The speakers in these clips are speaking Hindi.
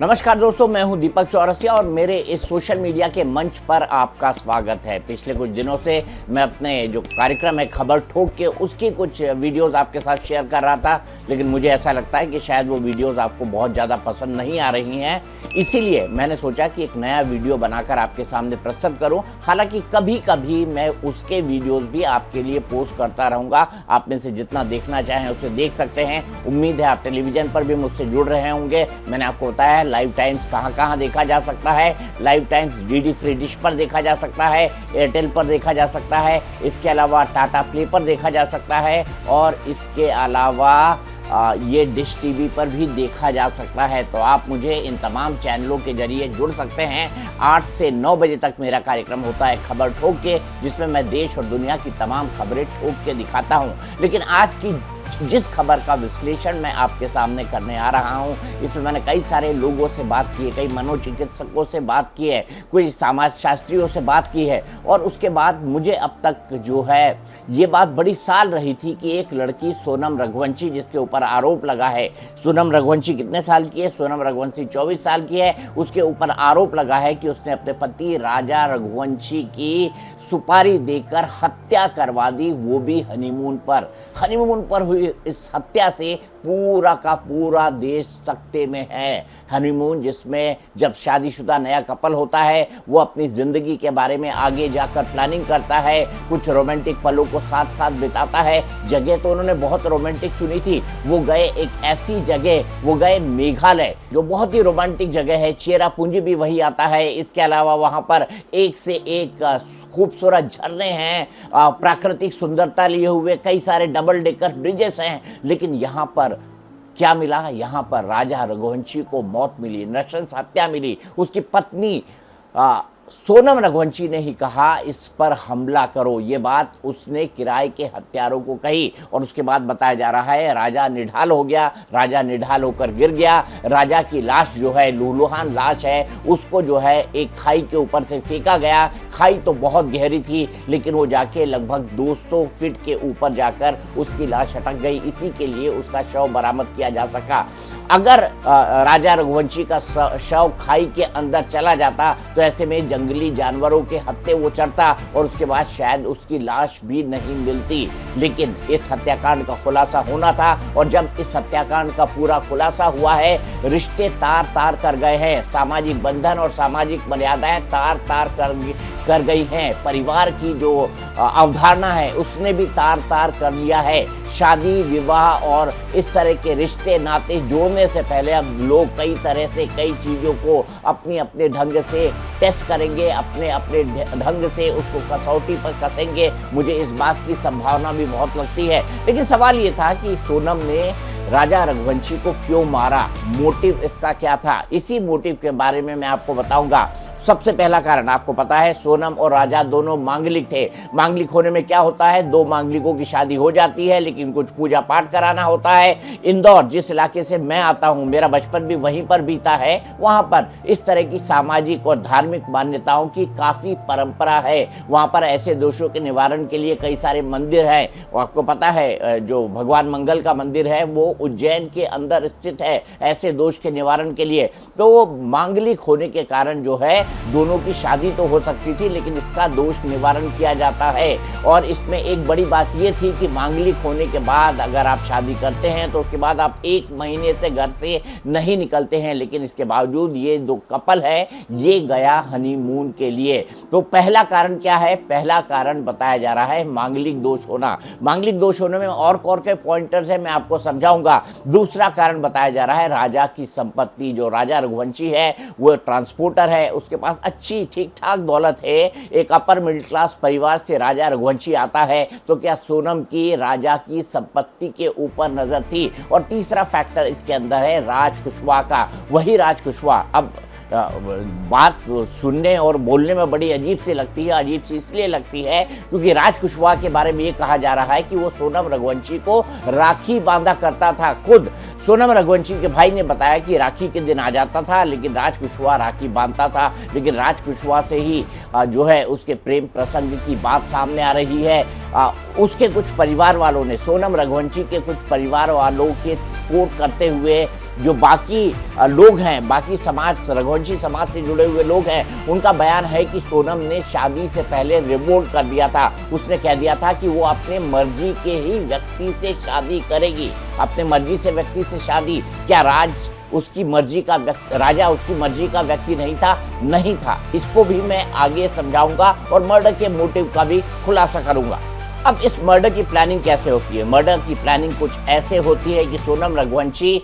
नमस्कार दोस्तों, मैं हूं दीपक चौरसिया और मेरे इस सोशल मीडिया के मंच पर आपका स्वागत है। पिछले कुछ दिनों से मैं अपने जो कार्यक्रम है खबर ठोक के उसकी कुछ वीडियोस आपके साथ शेयर कर रहा था, लेकिन मुझे ऐसा लगता है कि शायद वो वीडियोस आपको बहुत ज़्यादा पसंद नहीं आ रही हैं। इसीलिए मैंने सोचा कि एक नया वीडियो बनाकर आपके सामने प्रस्तुत करूँ। हालाँकि कभी कभी मैं उसके वीडियोज़ भी आपके लिए पोस्ट करता रहूँगा। आप में से जितना देखना चाहें उसे देख सकते हैं। उम्मीद है आप टेलीविज़न पर भी मुझसे जुड़ रहे होंगे। मैंने आपको बताया लाइव टाइम्स कहाँ देखा जा सकता है। Live times DD free dish पर देखा जा सकता है, एयरटेल पर देखा जा सकता है, इसके अलावा टाटा प्ले पर देखा जा सकता है और इसके अलावा ये डिश टीवी पर भी देखा जा सकता है। तो आप मुझे इन तमाम चैनलों के जरिए जुड़ सकते हैं। 8 से 9 बजे तक मेरा कार्यक्रम होता है खबर ठोक के, जिसमें मैं देश और दुनिया की तमाम खबरें ठोक के दिखाता हूँ। लेकिन आज की जिस खबर का विश्लेषण मैं आपके सामने करने आ रहा हूं, इसमें मैंने कई सारे लोगों से बात की है, कई मनोचिकित्सकों से बात की है, कुछ समाज शास्त्रियों से बात की है और उसके बाद मुझे अब तक जो है ये बात बड़ी साल रही थी कि एक लड़की सोनम रघुवंशी, जिसके ऊपर आरोप लगा है। सोनम रघुवंशी कितने साल की है? सोनम रघुवंशी 24 साल की है। उसके ऊपर आरोप लगा है कि उसने अपने पति राजा रघुवंशी की सुपारी देकर हत्या करवा दी, वो भी हनीमून पर हुई। इस हत्या से पूरा का पूरा देश सकते में है। हनीमून, जिसमें जब शादीशुदा नया कपल होता है वो अपनी ज़िंदगी के बारे में आगे जाकर प्लानिंग करता है, कुछ रोमांटिक पलों को साथ साथ बिताता है। जगह तो उन्होंने बहुत रोमांटिक चुनी थी। वो गए एक ऐसी जगह, वो गए मेघालय, जो बहुत ही रोमांटिक जगह है। चेरापूंजी भी वही आता है। इसके अलावा वहाँ पर एक से एक खूबसूरत झरने हैं, प्राकृतिक सुंदरता लिए हुए कई सारे डबल डेकर ब्रिजेस हैं। लेकिन यहाँ पर क्या मिला? यहाँ पर राजा रघुवंशी को मौत मिली, नृशंस हत्या मिली। उसकी पत्नी सोनम रघुवंशी ने ही कहा इस पर हमला करो। ये बात उसने किराए के हत्यारों को कही और उसके बाद बताया जा रहा है राजा निढाल हो गया। राजा निढाल होकर गिर गया। राजा की लाश जो है, लूलुहान लाश है, उसको जो है एक खाई के ऊपर से फेंका गया। खाई तो बहुत गहरी थी, लेकिन वो जाके लगभग 200 फीट के ऊपर जाकर उसकी लाश अटक गई। इसी के लिए उसका शव बरामद किया जा सका। अगर राजा रघुवंशी का शव खाई के अंदर चला जाता तो ऐसे में जंगली जानवरों के हत्थे वो चढ़ता और उसके बाद शायद उसकी लाश भी नहीं मिलती। लेकिन इस हत्याकांड का खुलासा होना था और जब इस हत्याकांड का पूरा खुलासा हुआ है, रिश्ते तार तार कर गए हैं। सामाजिक बंधन और सामाजिक मर्यादाएं तार तार कर गई हैं। परिवार की जो अवधारणा है उसने भी तार तार कर लिया है। शादी विवाह और इस तरह के रिश्ते नाते जोड़ने से पहले अब लोग कई तरह से कई चीज़ों को अपने अपने ढंग से टेस्ट करेंगे, अपने अपने ढंग से उसको कसौटी पर कसेंगे। मुझे इस बात की संभावना भी बहुत लगती है। लेकिन सवाल ये था कि सोनम ने राजा रघुवंशी को क्यों मारा, मोटिव इसका क्या था? इसी मोटिव के बारे में मैं आपको बताऊंगा। सबसे पहला कारण आपको पता है, सोनम और राजा दोनों मांगलिक थे। मांगलिक होने में क्या होता है, दो मांगलिकों की शादी हो जाती है, लेकिन कुछ पूजा पाठ कराना होता है। इंदौर, जिस इलाके से मैं आता हूँ, मेरा बचपन भी वहीं पर बीता है, वहाँ पर इस तरह की सामाजिक और धार्मिक मान्यताओं की काफ़ी परंपरा है। वहाँ पर ऐसे दोषों के निवारण के लिए कई सारे मंदिर हैं। आपको पता है जो भगवान मंगल का मंदिर है वो उज्जैन के अंदर स्थित है, ऐसे दोष के निवारण के लिए। तो मांगलिक होने के कारण जो है दोनों की शादी तो हो सकती थी, लेकिन इसका दोष निवारण किया जाता है। और इसमें एक बड़ी बात ये थी कि मांगलिक होने के बाद अगर आप शादी करते हैं तो उसके बाद आप 1 महीने से घर से नहीं निकलते हैं। लेकिन इसके बावजूद ये दो कपल है, ये गया हनीमून के लिए। तो पहला कारण क्या है? पहला कारण बताया जा रहा है मांगलिक दोष होना। मांगलिक दोष होने में और के पॉइंटर्स है, मैं आपको समझाऊंगा। दूसरा कारण बताया जा रहा है राजा की संपत्ति। जो राजा रघुवंशी है वो ट्रांसपोर्टर है, उसके पास अच्छी ठीक ठाक दौलत है। एक अपर मिडिल क्लास परिवार से राजा रघुवंशी आता है, तो क्या सोनम की राजा की संपत्ति के ऊपर नजर थी? और तीसरा फैक्टर इसके अंदर है राज कुशवाहा का। वही राज कुशवाहा, अब बात सुनने और बोलने में बड़ी अजीब सी लगती है। अजीब सी इसलिए लगती है क्योंकि राज कुशवाहा के बारे में ये कहा जा रहा है कि वो सोनम रघुवंशी को राखी बांधा करता था। खुद सोनम रघुवंशी के भाई ने बताया कि राखी के दिन आ जाता था, लेकिन राज कुशवाहा राखी बांधता था। लेकिन राज कुशवाहा से ही जो है उसके प्रेम प्रसंग की बात सामने आ रही है। उसके कुछ परिवार वालों ने, सोनम रघुवंशी के कुछ परिवार वालों के कोट करते हुए जो बाकी लोग हैं, बाकी समाज, रघुवंशी समाज से जुड़े हुए लोग हैं, उनका बयान है कि सोनम ने शादी से पहले रिवोल्ट कर दिया था। उसने कह दिया था कि वो अपने मर्जी के ही व्यक्ति से शादी करेगी, अपने मर्जी से व्यक्ति से शादी। क्या राजा उसकी मर्जी का व्यक्ति नहीं था? नहीं था। इसको भी मैं आगे समझाऊंगा और मर्डर के मोटिव का भी खुलासा करूंगा। अब इस मर्डर की प्लानिंग कैसे होती है? मर्डर की प्लानिंग कुछ ऐसे होती है कि सोनम रघुवंशी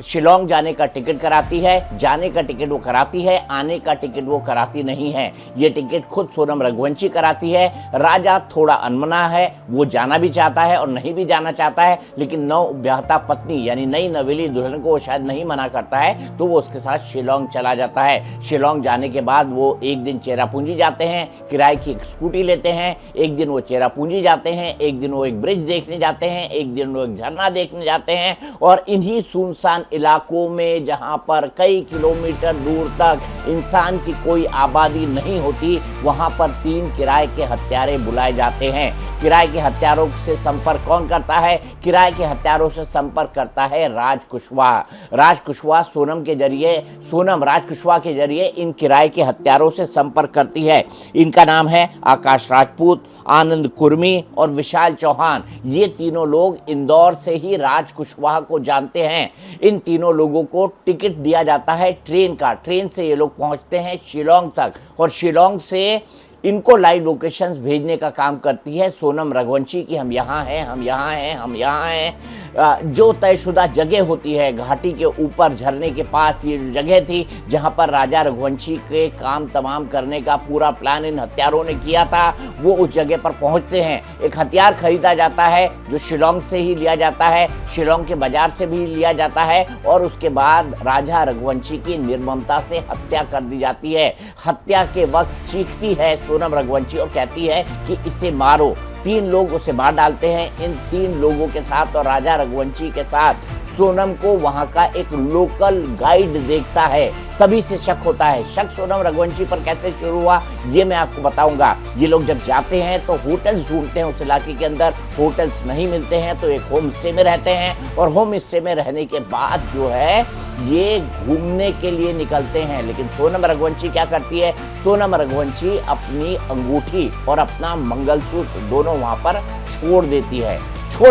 शिलोंग जाने का टिकट कराती है, जाने का टिकट वो कराती है, आने का टिकट वो कराती नहीं है। ये टिकट खुद सोनम रघुवंशी कराती है। राजा थोड़ा अनमना है, वो जाना भी चाहता है और नहीं भी जाना चाहता है, लेकिन नव ब्याहता पत्नी यानी नई नवेली दुल्हन को वो शायद नहीं मना करता है, तो वो उसके साथ शिलोंग चला जाता है। शिलोंग जाने के बाद वो एक दिन चेरापूंजी जाते हैं, किराए की एक स्कूटी लेते हैं। एक दिन वो चेरापूंजी जाते हैं, एक दिन वो एक ब्रिज देखने जाते हैं, एक दिन वो एक झरना देखने जाते हैं। और इन्हीं सुनसान इलाकों में जहां पर कई किलोमीटर दूर तक इंसान की कोई आबादी नहीं होती, वहां पर 3 किराए के हत्यारे बुलाए जाते हैं। किराए के हत्यारों से संपर्क कौन करता है? किराए के हत्यारों से संपर्क करता है राज कुशवाहा। राज कुशवाहा सोनम राज कुशवाहा के जरिए इन किराए के हत्यारों से संपर्क करती है। इनका नाम है आकाश राजपूत, आनंद कुर्मी और विशाल चौहान। ये तीनों लोग इंदौर से ही राज कुशवाहा को जानते हैं। इन तीनों लोगों को टिकट दिया जाता है ट्रेन का। ट्रेन से ये लोग पहुंचते हैं शिलोंग तक और शिलोंग से इनको लाइव लोकेशंस भेजने का काम करती है सोनम रघुवंशी की। हम यहाँ हैं, हम यहाँ हैं, हम यहाँ हैं। जो तयशुदा जगह होती है घाटी के ऊपर झरने के पास, ये जो जगह थी जहाँ पर राजा रघुवंशी के काम तमाम करने का पूरा प्लान इन हत्यारों ने किया था, वो उस जगह पर पहुँचते हैं। एक हथियार खरीदा जाता है जो शिलोंग से ही लिया जाता है, शिलोंग के बाजार से भी लिया जाता है और उसके बाद राजा रघुवंशी की निर्ममता से हत्या कर दी जाती है। हत्या के वक्त चीखती है सोनम रघुवंशी और कहती है कि इसे मारो। 3 लोग उसे मार डालते हैं। इन 3 लोगों के साथ और राजा रघुवंशी के साथ सोनम को वहां का एक लोकल गाइड देखता है, तभी से शक होता है। शक सोनम रघुवंशी पर कैसे शुरू हुआ ये मैं आपको बताऊंगा। ये लोग जब जाते हैं तो होटल्स ढूंढते हैं, उस इलाके के अंदर होटल्स नहीं मिलते हैं तो एक होम स्टे में रहते हैं और होम स्टे में रहने के बाद जो है ये घूमने के लिए निकलते हैं। लेकिन सोनम रघुवंशी क्या करती है? सोनम रघुवंशी अपनी अंगूठी और अपना मंगलसूत्र दोनों वहां पर छोड़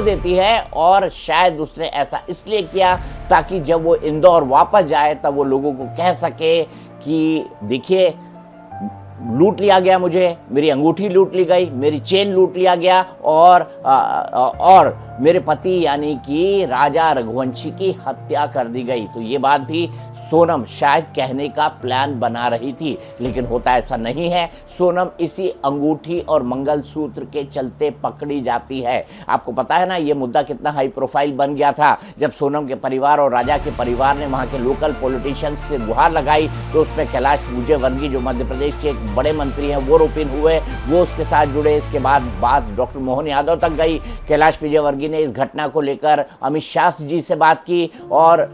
देती है और शायद उसने ऐसा इसलिए किया ताकि जब वो इंदौर वापस जाए तब वो लोगों को कह सके कि देखिए लूट लिया गया, मुझे मेरी अंगूठी लूट ली गई, मेरी चेन लूट लिया गया और मेरे पति यानी कि राजा रघुवंशी की हत्या कर दी गई। तो ये बात भी सोनम शायद कहने का प्लान बना रही थी, लेकिन होता ऐसा नहीं है। सोनम इसी अंगूठी और मंगलसूत्र के चलते पकड़ी जाती है। आपको पता है ना ये मुद्दा कितना हाई प्रोफाइल बन गया था। जब सोनम के परिवार और राजा के परिवार ने वहाँ के लोकल पॉलिटिशियंस से गुहार लगाई तो उसमें कैलाश विजयवर्गीय जो मध्य प्रदेश के एक बड़े मंत्री हैं वो रोपिन हुए, वो उसके साथ जुड़े। इसके बाद बात डॉक्टर मोहन यादव तक गई। कैलाश विजयवर्गीय ने इस घटना को लेकर अमित शाह जी से बात की और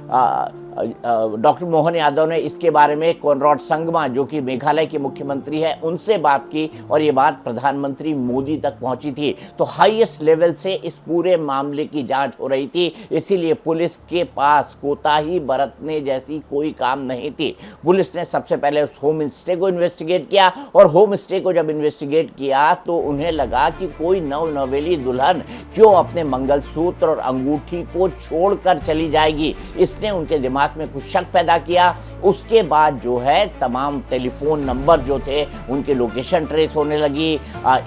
डॉक्टर मोहन यादव ने इसके बारे में कॉनराड संगमा जो कि मेघालय के मुख्यमंत्री है उनसे बात की और ये बात प्रधानमंत्री मोदी तक पहुंची थी। तो हाईएस्ट लेवल से इस पूरे मामले की जांच हो रही थी, इसीलिए पुलिस के पास कोताही बरतने जैसी कोई काम नहीं थी। पुलिस ने सबसे पहले उस होम स्टे को इन्वेस्टिगेट किया और होम स्टे को जब इन्वेस्टिगेट किया तो उन्हें लगा कि कोई नवेली दुल्हन क्यों अपने मंगलसूत्र और अंगूठी को छोड़कर चली जाएगी। इसने उनके दिमाग में कुछ शक पैदा किया। उसके बाद जो है तमाम टेलीफोन नंबर जो थे उनके लोकेशन ट्रेस होने लगी।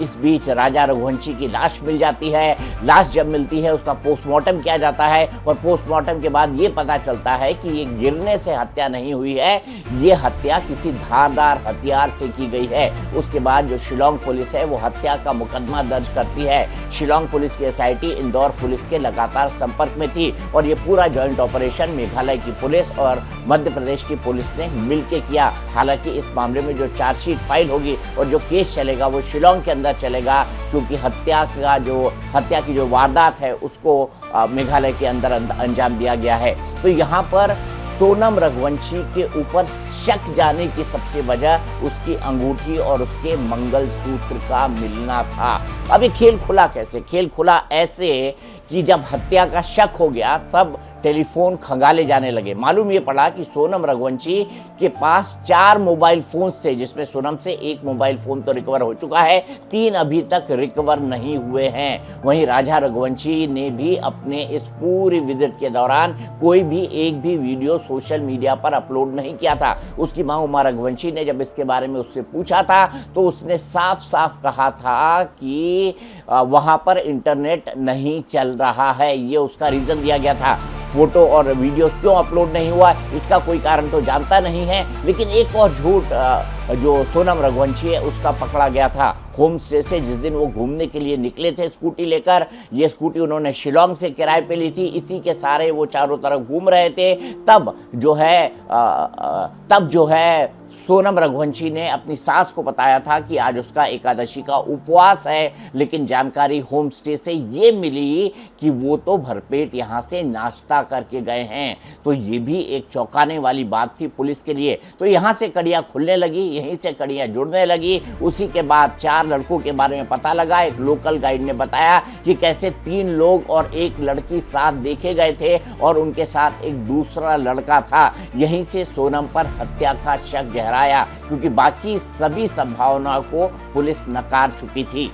इस बीच राजा रघुवंशी की लाश मिल जाती है। लाश जब मिलती है उसका पोस्टमार्टम किया जाता है और पोस्टमार्टम के बाद ये पता चलता है कि ये गिरने से हत्या नहीं हुई है, ये हत्या किसी धारदार हथियार से की गई है। उसके बाद जो शिलोंग पुलिस है वो हत्या का मुकदमा दर्ज करती है। शिलोंग पुलिस की एसआईटी इंदौर पुलिस के लगातार संपर्क में थी और ये पूरा जॉइंट ऑपरेशन मेघालय की पुलिस और मध्य प्रदेश की पुलिस ने मिलकर किया। हालांकि इस मामले में जो चार्जशीट फाइल होगी और जो केस चलेगा वो शिलोंग के अंदर चलेगा, क्योंकि हत्या की जो वारदात है उसको मेघालय के अंदर अंजाम दिया गया है। तो यहाँ पर सोनम रघुवंशी के ऊपर शक जाने की सबसे वजह उसकी अंगूठी और उसके मंगलसूत्र का मिलना था। अब ये खेल खुला कैसे? खेल खुला ऐसे कि जब हत्या का शक हो गया तब टेलीफोन खंगाले जाने लगे। मालूम ये पड़ा कि सोनम रघुवंशी के पास 4 मोबाइल फोन्स थे, जिसमें सोनम से 1 मोबाइल फोन तो रिकवर हो चुका है, 3 अभी तक रिकवर नहीं हुए हैं। वहीं राजा रघुवंशी ने भी अपने इस पूरी विजिट के दौरान कोई भी एक भी वीडियो सोशल मीडिया पर अपलोड नहीं किया था। उसकी मां उमा रघुवंशी ने जब इसके बारे में उससे पूछा था तो उसने साफ साफ कहा था कि वहां पर इंटरनेट नहीं चल रहा है, ये उसका रीजन दिया गया था। फोटो और वीडियोस क्यों अपलोड नहीं हुआ इसका कोई कारण तो जानता नहीं है, लेकिन एक और झूठ जो सोनम रघुवंशी है उसका पकड़ा गया था होम स्टे से। जिस दिन वो घूमने के लिए निकले थे स्कूटी लेकर, ये स्कूटी उन्होंने शिलोंग से किराए पे ली थी, इसी के सारे वो चारों तरफ घूम रहे थे। तब जो है सोनम रघुवंशी ने अपनी सास को बताया था कि आज उसका एकादशी का उपवास है, लेकिन जानकारी होम स्टे से ये मिली कि वो तो भरपेट यहाँ से नाश्ता करके गए हैं। तो ये भी एक चौंकाने वाली बात थी पुलिस के लिए। तो यहाँ से कड़ियाँ खुलने लगी, यहीं से कड़ियाँ जुड़ने लगी। उसी के बाद 4 लड़कों के बारे में पता लगा। एक लोकल गाइड ने बताया कि कैसे 3 लोग और 1 लड़की साथ देखे गए थे और उनके साथ एक दूसरा लड़का था। यहीं से सोनम पर हत्या का शक गहराया, क्योंकि बाकी सभी संभावनाओं को पुलिस नकार चुकी थी।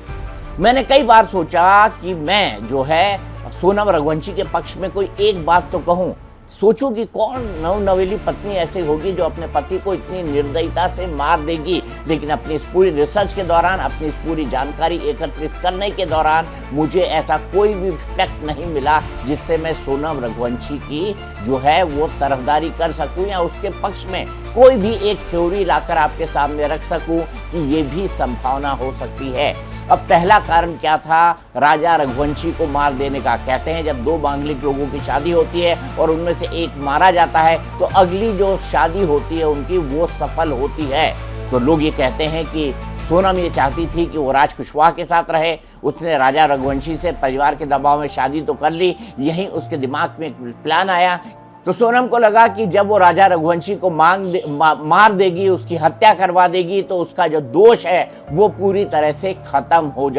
मैंने कई बार सोचा कि मैं जो है सोनम रघुवंशी के पक्ष में कोई एक बात तो कहूं। सोचो कि कौन नवनवेली पत्नी ऐसे होगी जो अपने पति को इतनी निर्दयता से मार देगी। लेकिन अपनी इस पूरी रिसर्च के दौरान, अपनी इस पूरी जानकारी एकत्रित करने के दौरान मुझे ऐसा कोई भी फैक्ट नहीं मिला जिससे मैं सोनम रघुवंशी की जो है वो तरफदारी कर सकूं या उसके पक्ष में कोई भी एक थ्योरी लाकर आपके सामने रख सकूं कि ये भी संभावना हो सकती है। अब पहला कारण क्या था राजा रघुवंशी को मार देने का? कहते हैं जब 2 मांगलिक लोगों की शादी होती है और उनमें से एक मारा जाता है तो अगली जो शादी होती है उनकी वो सफल होती है। तो लोग ये कहते हैं कि सोनम ये चाहती थी कि वो राज कुशवाहा के साथ रहे। उसने राजा रघुवंशी से परिवार के दबाव में शादी तो कर ली, यहीं उसके दिमाग में एक प्लान आया। तो सोनम को लगा कि जब वो राजा रघुवंशी को मार देगी, उसकी हत्या करवा देगी, तो उसका जो दोष है वो पूरी तरह से खत्म हो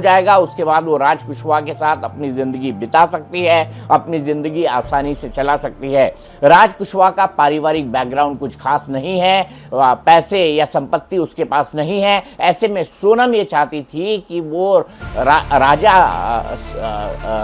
जाएगा। उसके बाद वो राज कुशवाहा के साथ अपनी जिंदगी बिता सकती है, अपनी जिंदगी आसानी से चला सकती है। राज कुशवाहा का पारिवारिक बैकग्राउंड कुछ खास नहीं है, पैसे या संपत्ति उसके पास नहीं है। ऐसे में सोनम ये चाहती थी कि वो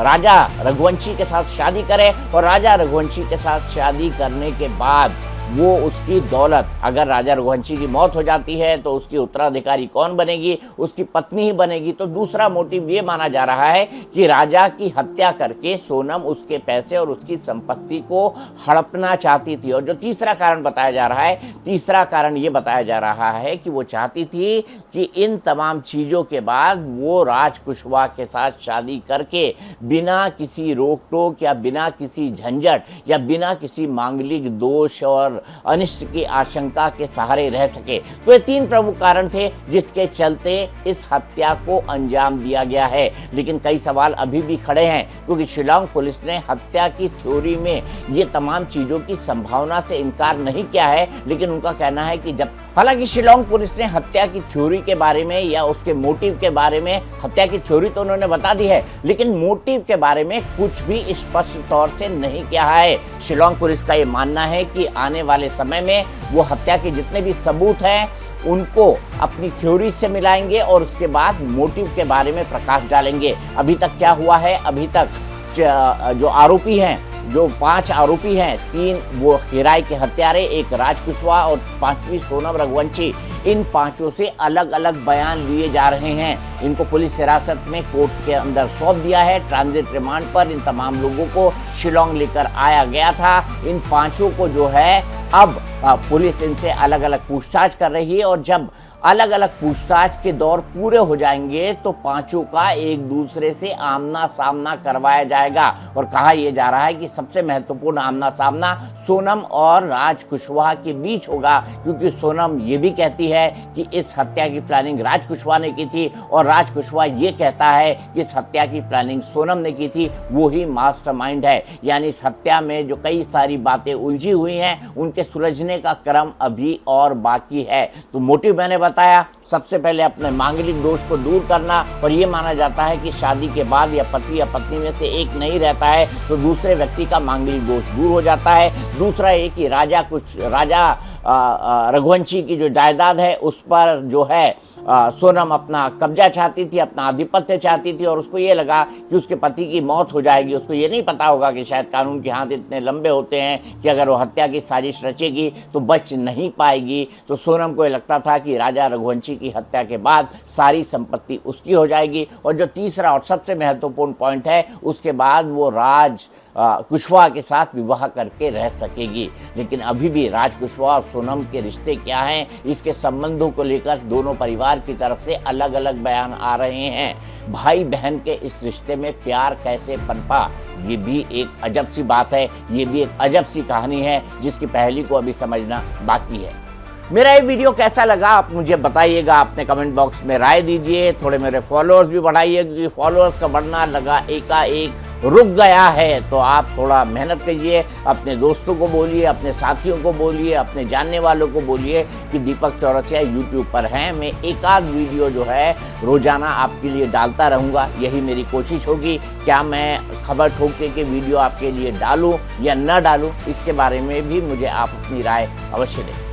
राजा रघुवंशी के साथ शादी करे और राजा रघुवंशी के साथ शादी करने के बाद वो उसकी दौलत, अगर राजा रघुवंशी की मौत हो जाती है तो उसकी उत्तराधिकारी कौन बनेगी? उसकी पत्नी ही बनेगी। तो दूसरा मोटिव ये माना जा रहा है कि राजा की हत्या करके सोनम उसके पैसे और उसकी संपत्ति को हड़पना चाहती थी। और जो तीसरा कारण बताया जा रहा है, तीसरा कारण ये बताया जा रहा है कि वो चाहती थी कि इन तमाम चीज़ों के बाद वो राज कुशवाहा के साथ शादी करके बिना किसी रोक टोक या बिना किसी झंझट या बिना किसी मांगलिक दोष और अनिष्ट की आशंका के सहारे रह सके। तो ये 3 प्रमुख कारण थे जिसके चलते इस हत्या को अंजाम दिया गया है। लेकिन कई सवाल अभी भी खड़े हैं, क्योंकि शिलोंग पुलिस ने हत्या की थ्योरी में ये तमाम चीजों की संभावना से इनकार नहीं किया है। लेकिन उनका कहना है कि जब हालांकि शिलोंग पुलिस ने हत्या की थ्योरी के बारे में या उसके मोटिव के बारे में, हत्या की थ्योरी तो उन्होंने बता दी है, लेकिन मोटिव के बारे में कुछ भी स्पष्ट तौर से नहीं किया है। शिलोंग पुलिस का ये मानना है कि आने वाले समय में वो हत्या के जितने भी सबूत हैं उनको अपनी थ्योरी से मिलाएंगे और उसके बाद मोटिव के बारे में प्रकाश डालेंगे। अभी तक क्या हुआ है? अभी तक जो आरोपी हैं, जो 5 आरोपी हैं, 3 वो किराए के हत्यारे, एक राज कुशवाहा और 5वीं सोनम रघुवंशी, इन 5 से अलग अलग बयान लिए जा रहे हैं। इनको पुलिस हिरासत में कोर्ट के अंदर सौंप दिया है। ट्रांजिट रिमांड पर इन तमाम लोगों को शिलोंग लेकर आया गया था। इन 5 को जो है अब पुलिस इनसे अलग अलग पूछताछ कर रही है और जब अलग अलग पूछताछ के दौर पूरे हो जाएंगे तो 5 का एक दूसरे से आमना सामना करवाया जाएगा। और कहा यह जा रहा है कि सबसे महत्वपूर्ण आमना सामना सोनम और राज कुशवाहा के बीच होगा, क्योंकि सोनम ये भी कहती है कि इस हत्या की प्लानिंग राज कुशवाहा ने की थी और राज कुशवाहा ये कहता है कि इस हत्या की प्लानिंग सोनम ने की थी, वो ही मास्टरमाइंड है। यानी इस हत्या में जो कई सारी बातें उलझी हुई हैं उनके सुलझने का क्रम अभी और बाकी है। तो मोटिव मैंने बताया, बताया, सबसे पहले अपने मांगलिक दोष को दूर करना, और ये माना जाता है कि शादी के बाद या पति या पत्नी में से एक नहीं रहता है तो दूसरे व्यक्ति का मांगलिक दोष दूर हो जाता है। दूसरा ये कि राजा रघुवंशी की जो जायदाद है उस पर जो है सोनम अपना कब्जा चाहती थी, अपना आधिपत्य चाहती थी, और उसको ये लगा कि उसके पति की मौत हो जाएगी। उसको ये नहीं पता होगा कि शायद कानून के हाथ इतने लंबे होते हैं कि अगर वो हत्या की साजिश रचेगी तो बच नहीं पाएगी। तो सोनम को ये लगता था कि राजा रघुवंशी की हत्या के बाद सारी संपत्ति उसकी हो जाएगी। और जो तीसरा और सबसे महत्वपूर्ण पॉइंट है, उसके बाद वो कुशवाहा के साथ विवाह करके रह सकेगी। लेकिन अभी भी राज कुशवाहा और सोनम के रिश्ते क्या हैं, इसके संबंधों को लेकर दोनों परिवार की तरफ से अलग अलग बयान आ रहे हैं। भाई बहन के इस रिश्ते में प्यार कैसे पनपा, ये भी एक अजब सी बात है, ये भी एक अजब सी कहानी है जिसकी पहली को अभी समझना बाकी है। मेरा ये वीडियो कैसा लगा आप मुझे बताइएगा, अपने कमेंट बॉक्स में राय दीजिए। थोड़े मेरे फॉलोअर्स भी बढ़ाइए, क्योंकि फॉलोअर्स का बढ़ना लगा एकाएक रुक गया है। तो आप थोड़ा मेहनत कीजिए, अपने दोस्तों को बोलिए, अपने साथियों को बोलिए, अपने जानने वालों को बोलिए कि दीपक चौरसिया यूट्यूब पर हैं। मैं एक आध वीडियो जो है रोजाना आपके लिए डालता रहूँगा, यही मेरी कोशिश होगी। क्या मैं खबर ठोक के वीडियो आपके लिए डालूँ या न डालूँ, इसके बारे में भी मुझे आप अपनी राय अवश्य दें।